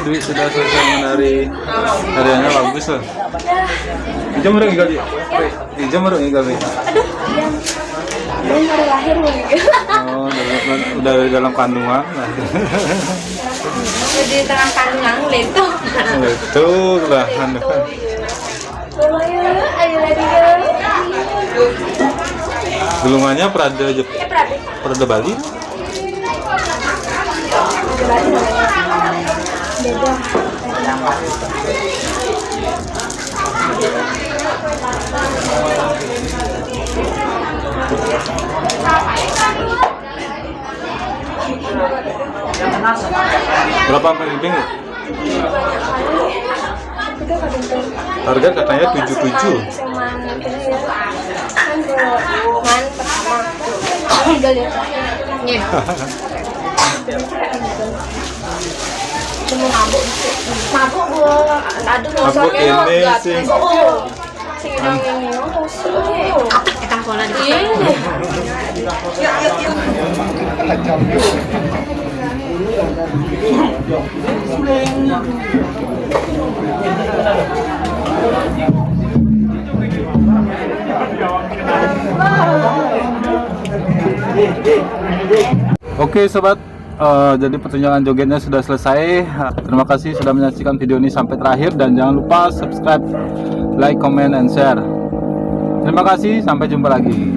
Dwi sudah selesai menari. Tariannya bagus loh. Ijam orang igal dia. Ijam orang igal dia. Belum baru lahir loh. Oh, udah dari dalam kandungan. Di tengah kandungan itu. Itu lah kandungan. Ayo lagi girl. Gulungannya Prada Prada Bali. Beda. Berapa pemping? Harga katanya 77. Mabuk gua, aduh ngosoknya ini sih. Sinang ini ngosok. Apik etang pola di. Oke sobat, jadi pertunjukan jogetnya sudah selesai. Terima kasih sudah menyaksikan video ini sampai terakhir, dan jangan lupa subscribe, like, comment, and share. Terima kasih, sampai jumpa lagi.